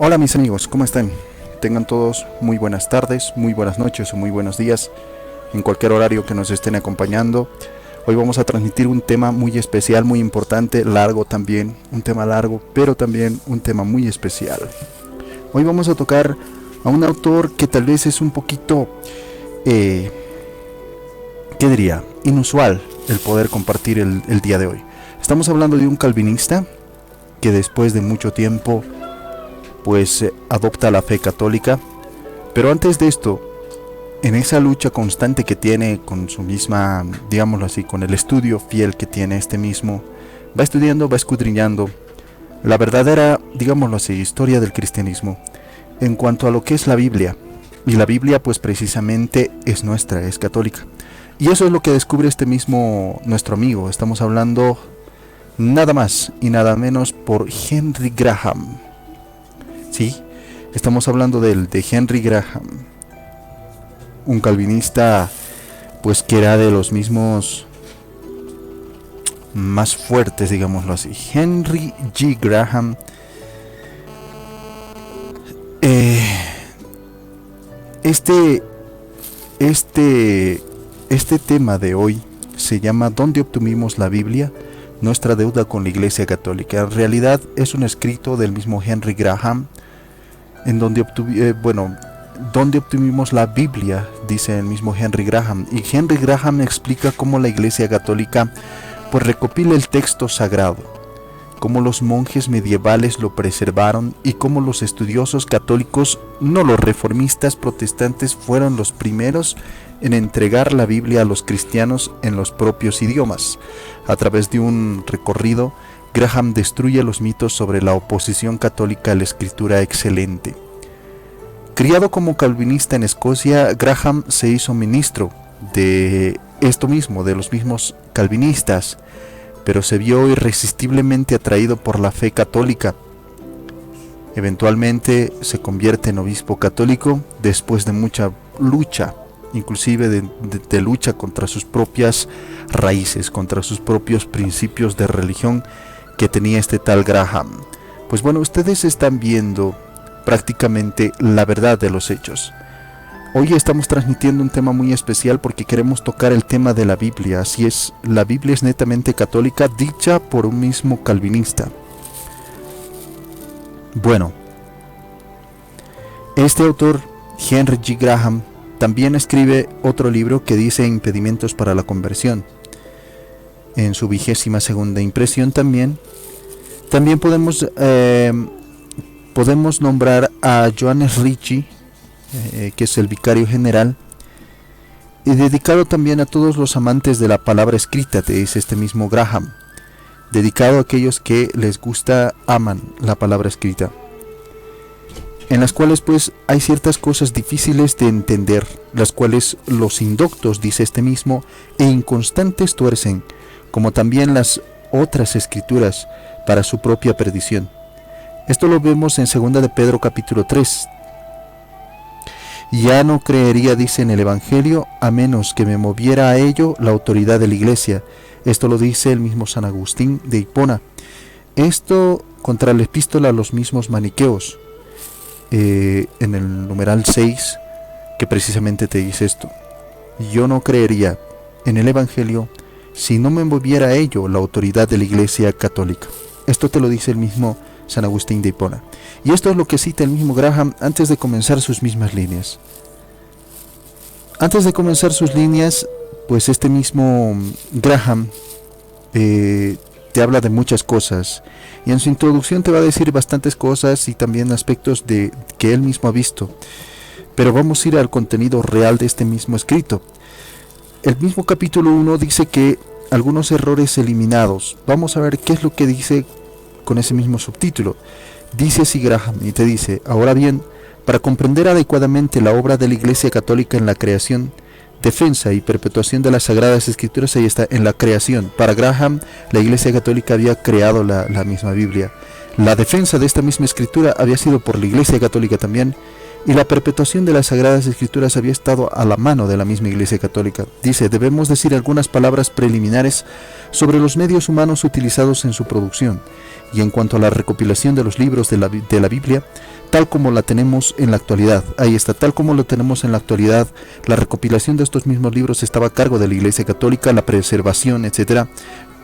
Hola mis amigos, ¿cómo están? Tengan todos muy buenas tardes, muy buenas noches o muy buenos días en cualquier horario que nos estén acompañando. Hoy vamos a transmitir un tema muy especial, muy importante, largo también, un tema largo, pero también un tema muy especial. Hoy vamos a tocar a un autor que tal vez es un poquito, ¿qué diría? Inusual el poder compartir el día de hoy. Estamos hablando de un calvinista que después de mucho tiempo pues adopta la fe católica, pero antes de esto, en esa lucha constante que tiene con su misma, digámoslo así, con el estudio fiel que tiene este mismo, va estudiando, va escudriñando la verdadera, digámoslo así, historia del cristianismo en cuanto a lo que es la Biblia. Y la Biblia pues precisamente es nuestra, es católica. Y eso es lo que descubre este mismo nuestro amigo. Estamos hablando nada más y nada menos por Henry Graham. Sí, estamos hablando de Henry Graham, un calvinista pues que era de los mismos más fuertes, digámoslo así. Henry G. Graham, este, este, este tema de hoy se llama ¿Dónde obtuvimos la Biblia? Nuestra deuda con la Iglesia Católica. En realidad es un escrito del mismo Henry Graham, en donde obtuvimos la Biblia, dice el mismo Henry Graham. Y Henry Graham explica cómo la Iglesia Católica pues recopila el texto sagrado, cómo los monjes medievales lo preservaron y cómo los estudiosos católicos, no los reformistas protestantes, fueron los primeros en entregar la Biblia a los cristianos en los propios idiomas. A través de un recorrido, Graham destruye los mitos sobre la oposición católica a la escritura excelente. Criado como calvinista en Escocia, Graham se hizo ministro de esto mismo, de los mismos calvinistas, pero se vio irresistiblemente atraído por la fe católica. Eventualmente se convierte en obispo católico después de mucha lucha, inclusive de lucha contra sus propias raíces, contra sus propios principios de religión que tenía este tal Graham. Pues bueno, ustedes están viendo prácticamente la verdad de los hechos. Hoy estamos transmitiendo un tema muy especial porque queremos tocar el tema de la Biblia. Así es, la Biblia es netamente católica, dicha por un mismo calvinista. Bueno, este autor, Henry G. Graham, también escribe otro libro que dice Impedimentos para la conversión. En su 22ª impresión también podemos nombrar a Johannes Ritchie, que es el vicario general, y dedicado también a todos los amantes de la palabra escrita, te dice este mismo Graham, dedicado a aquellos que les gusta, aman la palabra escrita, en las cuales pues hay ciertas cosas difíciles de entender, las cuales los indoctos, dice este mismo, e inconstantes tuercen, como también las otras escrituras, para su propia perdición. Esto lo vemos en 2 de Pedro capítulo 3. Ya no creería, dice en el Evangelio, a menos que me moviera a ello la autoridad de la Iglesia. Esto lo dice el mismo San Agustín de Hipona. Esto contra la epístola a los mismos maniqueos, en el numeral 6, que precisamente te dice esto. Yo no creería en el Evangelio si no me moviera a ello la autoridad de la Iglesia Católica. Esto te lo dice el mismo San Agustín de Hipona. Y esto es lo que cita el mismo Graham antes de comenzar sus mismas líneas. Antes de comenzar sus líneas, pues este mismo Graham te habla de muchas cosas. Y en su introducción te va a decir bastantes cosas y también aspectos de que él mismo ha visto. Pero vamos a ir al contenido real de este mismo escrito. El mismo capítulo 1 dice que algunos errores eliminados. Vamos a ver qué es lo que dice con ese mismo subtítulo. Dice así Graham y te dice: ahora bien, para comprender adecuadamente la obra de la Iglesia Católica en la creación, defensa y perpetuación de las Sagradas Escrituras, ahí está, en la creación. Para Graham, la Iglesia Católica había creado la misma Biblia. La defensa de esta misma escritura había sido por la Iglesia Católica también, y la perpetuación de las Sagradas Escrituras había estado a la mano de la misma Iglesia Católica. Dice: debemos decir algunas palabras preliminares sobre los medios humanos utilizados en su producción, y en cuanto a la recopilación de los libros de la Biblia, tal como la tenemos en la actualidad. Ahí está, tal como lo tenemos en la actualidad. La recopilación de estos mismos libros estaba a cargo de la Iglesia Católica, la preservación, etcétera.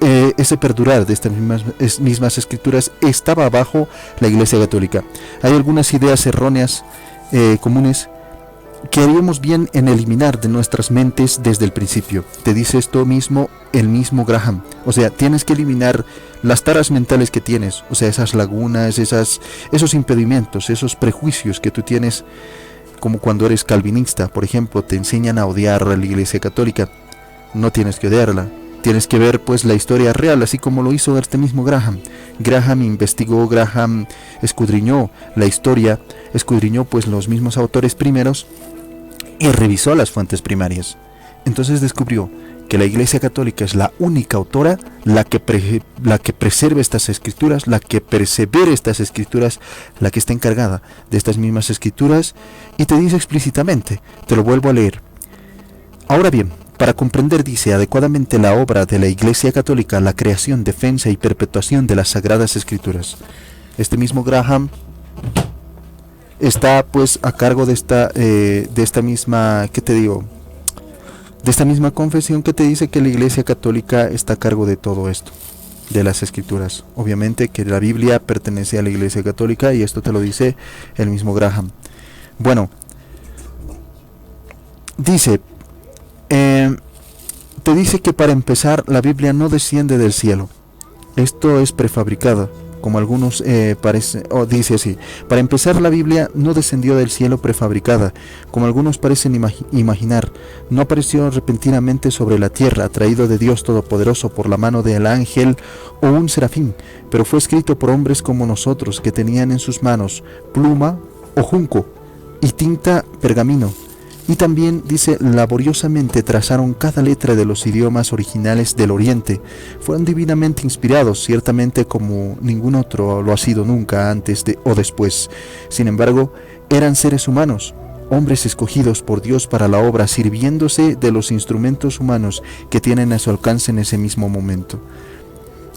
Ese perdurar de estas mismas escrituras estaba bajo la Iglesia Católica. Hay algunas ideas erróneas comunes que haríamos bien en eliminar de nuestras mentes desde el principio. Te dice esto mismo el mismo Graham. O sea, tienes que eliminar las taras mentales que tienes, o sea, esas lagunas, esos impedimentos, esos prejuicios que tú tienes, como cuando eres calvinista, por ejemplo, te enseñan a odiar a la Iglesia Católica. No tienes que odiarla, tienes que ver pues la historia real, así como lo hizo este mismo Graham. Graham investigó, Graham escudriñó la historia, escudriñó pues los mismos autores primeros y revisó las fuentes primarias. Entonces descubrió que la Iglesia Católica es la única autora, la que preserva estas escrituras, la que persevera estas escrituras, la que está encargada de estas mismas escrituras, y te dice explícitamente, te lo vuelvo a leer. Ahora bien, para comprender, dice, adecuadamente la obra de la Iglesia Católica, la creación, defensa y perpetuación de las Sagradas Escrituras. Este mismo Graham está pues a cargo de esta misma, ¿qué te digo?, de esta misma confesión que te dice que la Iglesia Católica está a cargo de todo esto, de las Escrituras. Obviamente que la Biblia pertenece a la Iglesia Católica y esto te lo dice el mismo Graham. Bueno, dice, te dice que para empezar la Biblia no desciende del cielo. Esto es prefabricado, como algunos dice así. Para empezar, la Biblia no descendió del cielo prefabricada, como algunos parecen imaginar. No apareció repentinamente sobre la tierra, traído de Dios Todopoderoso por la mano del ángel o un serafín, pero fue escrito por hombres como nosotros, que tenían en sus manos pluma o junco y tinta pergamino. Y también, dice, laboriosamente trazaron cada letra de los idiomas originales del Oriente. Fueron divinamente inspirados, ciertamente como ningún otro lo ha sido nunca antes o después. Sin embargo, eran seres humanos, hombres escogidos por Dios para la obra, sirviéndose de los instrumentos humanos que tienen a su alcance en ese mismo momento.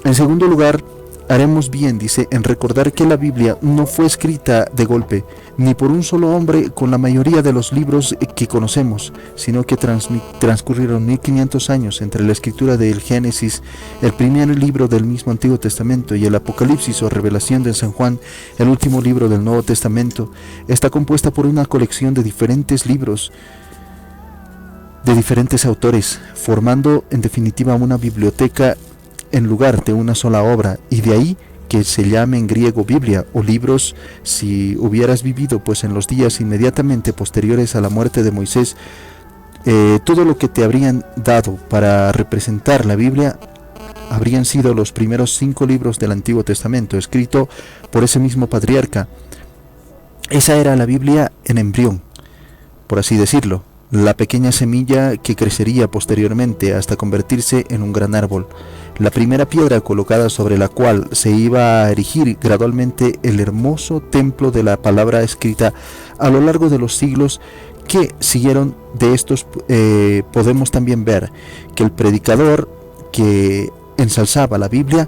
En segundo lugar, haremos bien, dice, en recordar que la Biblia no fue escrita de golpe, ni por un solo hombre con la mayoría de los libros que conocemos, sino que transcurrieron 1500 años entre la escritura del Génesis, el primer libro del mismo Antiguo Testamento, y el Apocalipsis o Revelación de San Juan, el último libro del Nuevo Testamento. Está compuesta por una colección de diferentes libros de diferentes autores, formando en definitiva una biblioteca en lugar de una sola obra, y de ahí que se llame en griego Biblia o libros. Si hubieras vivido pues en los días inmediatamente posteriores a la muerte de Moisés, todo lo que te habrían dado para representar la Biblia habrían sido los primeros 5 libros del Antiguo Testamento, escrito por ese mismo patriarca. Esa era la Biblia en embrión, por así decirlo, la pequeña semilla que crecería posteriormente hasta convertirse en un gran árbol, la primera piedra colocada sobre la cual se iba a erigir gradualmente el hermoso templo de la palabra escrita. A lo largo de los siglos que siguieron de estos, podemos también ver que el predicador que ensalzaba la Biblia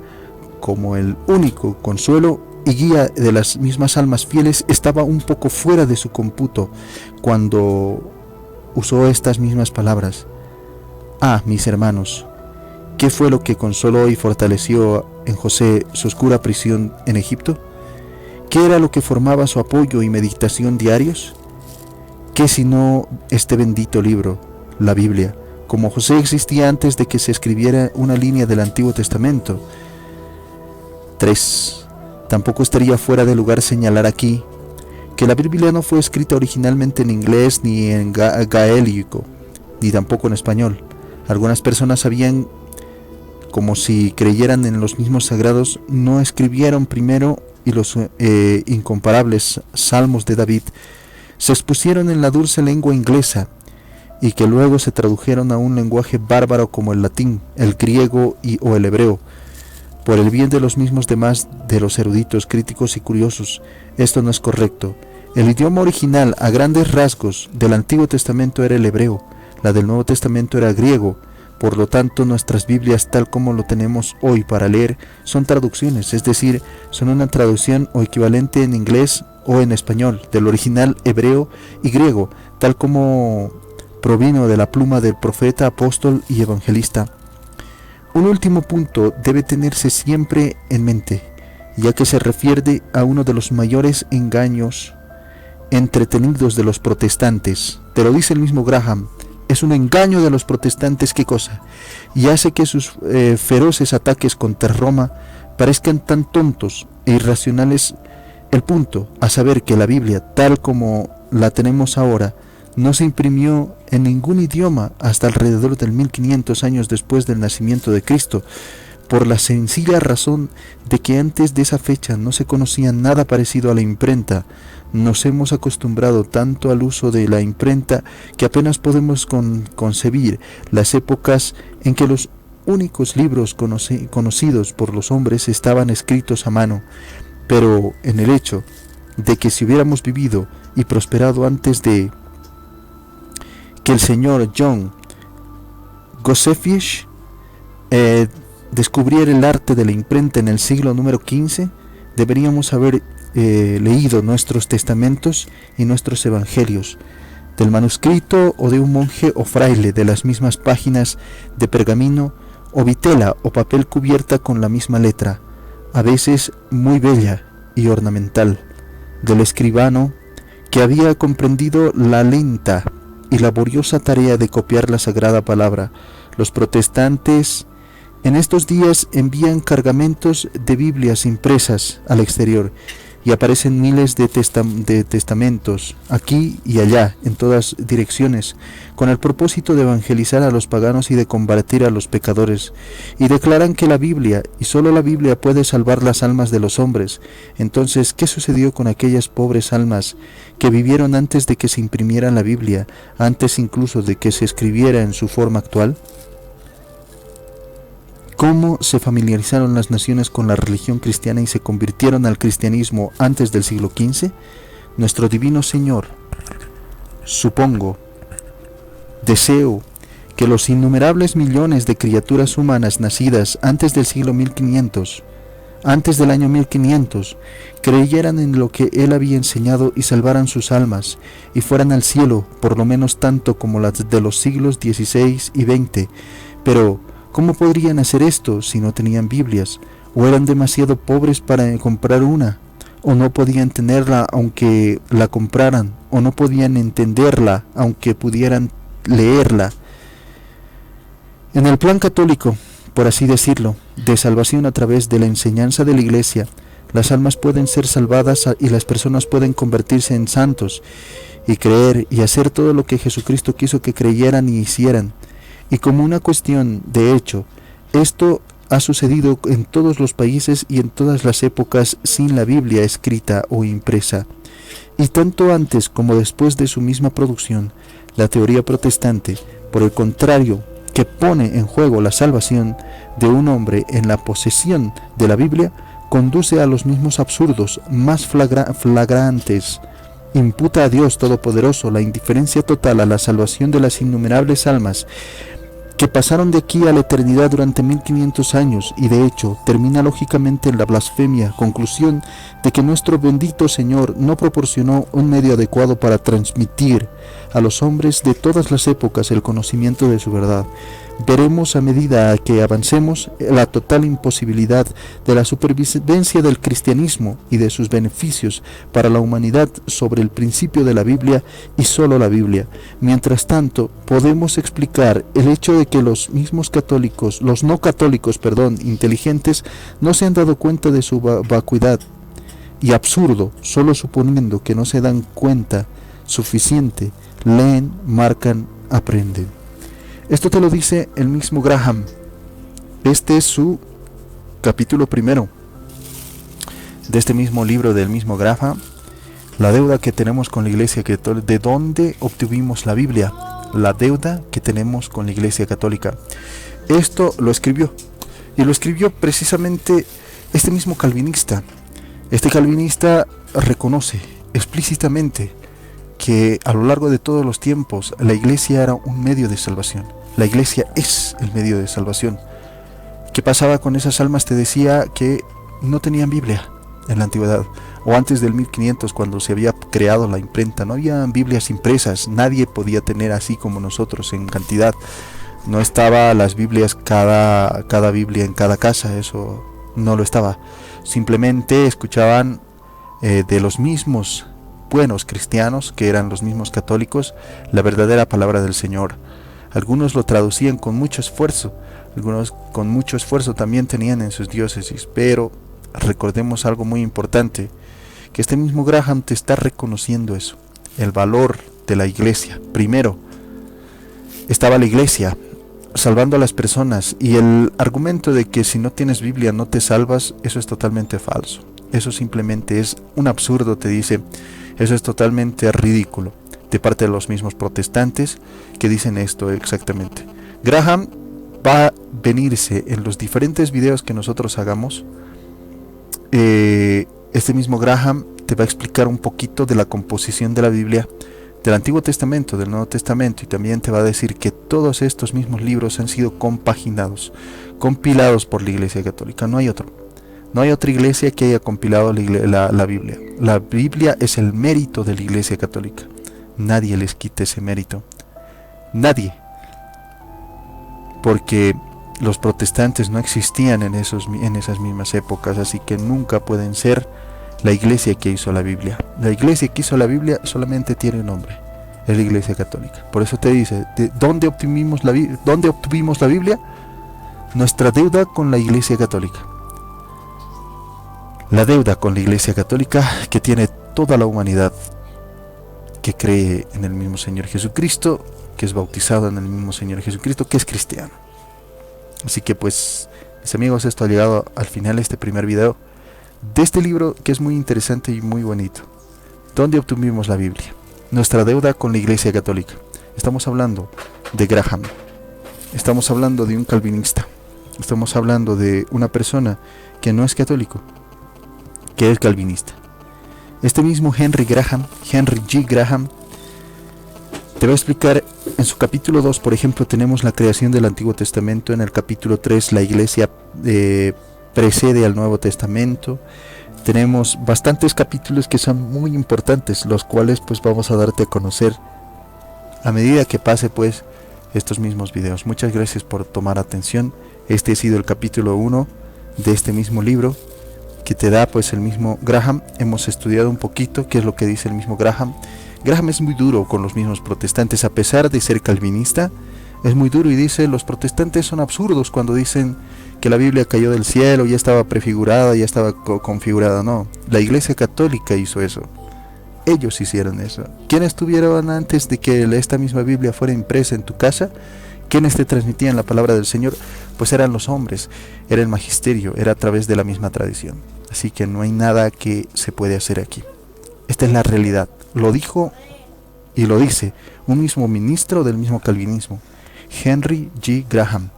como el único consuelo y guía de las mismas almas fieles estaba un poco fuera de su cómputo cuando usó estas mismas palabras. Ah, mis hermanos, ¿qué fue lo que consoló y fortaleció en José su oscura prisión en Egipto? ¿Qué era lo que formaba su apoyo y meditación diarios? ¿Qué sino este bendito libro, la Biblia? Como José existía antes de que se escribiera una línea del Antiguo Testamento. 3. Tampoco estaría fuera de lugar señalar aquí que la Biblia no fue escrita originalmente en inglés ni en gaélico, ni tampoco en español. Algunas personas sabían, como si creyeran en los mismos sagrados, no escribieron primero y los incomparables salmos de David se expusieron en la dulce lengua inglesa y que luego se tradujeron a un lenguaje bárbaro como el latín, el griego o el hebreo, por el bien de los mismos demás de los eruditos, críticos y curiosos. Esto no es correcto. El idioma original, a grandes rasgos, del Antiguo Testamento era el hebreo, la del Nuevo Testamento era griego. Por lo tanto, nuestras Biblias, tal como lo tenemos hoy para leer, son traducciones, es decir, son una traducción o equivalente en inglés o en español, del original hebreo y griego, tal como provino de la pluma del profeta, apóstol y evangelista. Un último punto debe tenerse siempre en mente, ya que se refiere a uno de los mayores engaños entretenidos de los protestantes. Te lo dice el mismo Graham. Es un engaño de los protestantes, ¿qué cosa? Y hace que sus feroces ataques contra Roma parezcan tan tontos e irracionales. El punto, a saber que la Biblia, tal como la tenemos ahora, no se imprimió en ningún idioma hasta alrededor del 1500 años después del nacimiento de Cristo, por la sencilla razón de que antes de esa fecha no se conocía nada parecido a la imprenta. Nos hemos acostumbrado tanto al uso de la imprenta que apenas podemos concebir las épocas en que los únicos libros conocidos por los hombres estaban escritos a mano. Pero en el hecho de que si hubiéramos vivido y prosperado antes de que el señor John Josephus descubriera el arte de la imprenta en el siglo número 15, deberíamos haber leído nuestros testamentos y nuestros evangelios del manuscrito o de un monje o fraile, de las mismas páginas de pergamino o vitela o papel cubierta con la misma letra, a veces muy bella y ornamental, del escribano que había comprendido la lenta y laboriosa tarea de copiar la sagrada palabra. Los protestantes en estos días envían cargamentos de Biblias impresas al exterior y aparecen miles de testamentos aquí y allá, en todas direcciones, con el propósito de evangelizar a los paganos y de combatir a los pecadores, y declaran que la Biblia, y solo la Biblia, puede salvar las almas de los hombres. Entonces, ¿qué sucedió con aquellas pobres almas que vivieron antes de que se imprimiera la Biblia, antes incluso de que se escribiera en su forma actual? ¿Cómo se familiarizaron las naciones con la religión cristiana y se convirtieron al cristianismo antes del siglo XV? Nuestro divino Señor, supongo, deseo que los innumerables millones de criaturas humanas nacidas antes del siglo 1500, antes del año 1500, creyeran en lo que Él había enseñado y salvaran sus almas, y fueran al cielo por lo menos tanto como las de los siglos XVI y XX. Pero ¿cómo podrían hacer esto si no tenían Biblias? ¿O eran demasiado pobres para comprar una? ¿O no podían tenerla aunque la compraran? ¿O no podían entenderla aunque pudieran leerla? En el plan católico, por así decirlo, de salvación a través de la enseñanza de la Iglesia, las almas pueden ser salvadas y las personas pueden convertirse en santos y creer y hacer todo lo que Jesucristo quiso que creyeran y hicieran. Y como una cuestión de hecho, esto ha sucedido en todos los países y en todas las épocas sin la Biblia escrita o impresa. Y tanto antes como después de su misma producción, la teoría protestante, por el contrario, que pone en juego la salvación de un hombre en la posesión de la Biblia, conduce a los mismos absurdos más flagrantes. Imputa a Dios Todopoderoso la indiferencia total a la salvación de las innumerables almas que pasaron de aquí a la eternidad durante 1500 años, y de hecho termina lógicamente en la blasfemia, conclusión de que nuestro bendito Señor no proporcionó un medio adecuado para transmitir a los hombres de todas las épocas el conocimiento de su verdad. Veremos a medida que avancemos la total imposibilidad de la supervivencia del cristianismo y de sus beneficios para la humanidad sobre el principio de la Biblia y solo la Biblia. Mientras tanto, podemos explicar el hecho de que los mismos católicos, los no católicos, inteligentes, no se han dado cuenta de su vacuidad y absurdo, solo suponiendo que no se dan cuenta suficiente, leen, marcan, aprenden. Esto te lo dice el mismo Graham. Este es su capítulo primero de este mismo libro del mismo Graham, la deuda que tenemos con la Iglesia Católica. ¿De dónde obtuvimos la Biblia? La deuda que tenemos con la Iglesia Católica. Esto lo escribió, y lo escribió precisamente este mismo calvinista. Este calvinista reconoce explícitamente que a lo largo de todos los tiempos la Iglesia era un medio de salvación. La Iglesia es el medio de salvación. ¿Qué pasaba con esas almas? Te decía que no tenían Biblia en la antigüedad. o antes del 1500, cuando se había creado la imprenta. No había Biblias impresas, nadie podía tener así como nosotros en cantidad. No estaba las Biblias, cada Biblia en cada casa, eso no lo estaba. Simplemente escuchaban de los mismos buenos cristianos, que eran los mismos católicos, la verdadera palabra del Señor. Algunos lo traducían con mucho esfuerzo, algunos con mucho esfuerzo también tenían en sus diócesis, pero recordemos algo muy importante, que este mismo Graham te está reconociendo eso, el valor de la iglesia. Primero estaba la iglesia salvando a las personas, y el argumento de que si no tienes Biblia no te salvas, eso es totalmente falso. Eso simplemente es un absurdo, te dice. Eso es totalmente ridículo de parte de los mismos protestantes que dicen esto exactamente. Graham va a venirse en los diferentes videos que nosotros hagamos. Este mismo Graham te va a explicar un poquito de la composición de la Biblia, del Antiguo Testamento, del Nuevo Testamento, y también te va a decir que todos estos mismos libros han sido compaginados, compilados por la Iglesia Católica. No hay otra iglesia que haya compilado la Biblia. La Biblia es el mérito de la Iglesia Católica. Nadie les quita ese mérito. Nadie. Porque los protestantes no existían en esas mismas épocas, así que nunca pueden ser la iglesia que hizo la Biblia. La iglesia que hizo la Biblia solamente tiene un nombre, es la Iglesia Católica. Por eso te dice, ¿dónde obtuvimos la Biblia? Nuestra deuda con la Iglesia Católica. La deuda con la Iglesia Católica que tiene toda la humanidad que cree en el mismo Señor Jesucristo, que es bautizado en el mismo Señor Jesucristo, que es cristiano. Así que pues, mis amigos, esto ha llegado al final de este primer video de este libro, que es muy interesante y muy bonito. ¿Dónde obtuvimos la Biblia? Nuestra deuda con la Iglesia Católica. Estamos hablando de Graham. Estamos hablando de un calvinista. Estamos hablando de una persona que no es católico, que es calvinista. Este mismo Henry G. Graham, te va a explicar en su capítulo 2, por ejemplo, tenemos la creación del Antiguo Testamento. En el capítulo 3, la iglesia precede al Nuevo Testamento. Tenemos bastantes capítulos que son muy importantes, los cuales pues vamos a darte a conocer a medida que pase pues estos mismos videos. Muchas gracias por tomar atención. Este ha sido el capítulo 1 de este mismo libro que te da pues el mismo Graham. Hemos estudiado un poquito qué es lo que dice el mismo Graham. Graham es muy duro con los mismos protestantes, a pesar de ser calvinista, es muy duro y dice, los protestantes son absurdos cuando dicen que la Biblia cayó del cielo, ya estaba prefigurada, ya estaba configurada. No, la Iglesia Católica hizo eso. Ellos hicieron eso. ¿Quiénes estuvieron antes de que esta misma Biblia fuera impresa en tu casa? ¿Quiénes te transmitían la palabra del Señor? Pues eran los hombres, era el magisterio, era a través de la misma tradición. Así que no hay nada que se puede hacer aquí. Esta es la realidad. Lo dijo y lo dice un mismo ministro del mismo calvinismo, Henry G. Graham.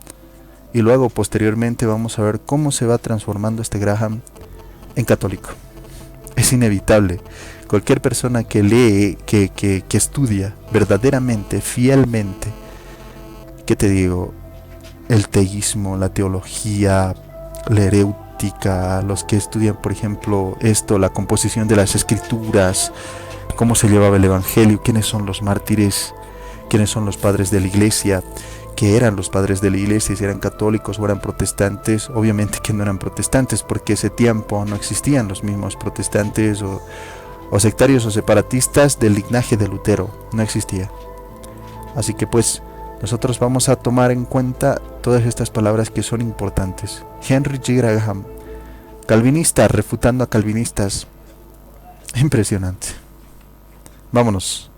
Y luego posteriormente vamos a ver cómo se va transformando este Graham en católico. Es inevitable. Cualquier persona que lee, que estudia verdaderamente, fielmente, ¿qué te digo? El teísmo, la teología, la hereutica, los que estudian, por ejemplo, la composición de las escrituras, cómo se llevaba el evangelio, quiénes son los mártires, quiénes son los padres de la iglesia, qué eran los padres de la iglesia, si eran católicos o eran protestantes. Obviamente que no eran protestantes, porque ese tiempo no existían los mismos protestantes o sectarios o separatistas del linaje de Lutero, no existía. Así que pues nosotros vamos a tomar en cuenta todas estas palabras que son importantes. Henry G. Graham, calvinista refutando a calvinistas. Impresionante. Vámonos.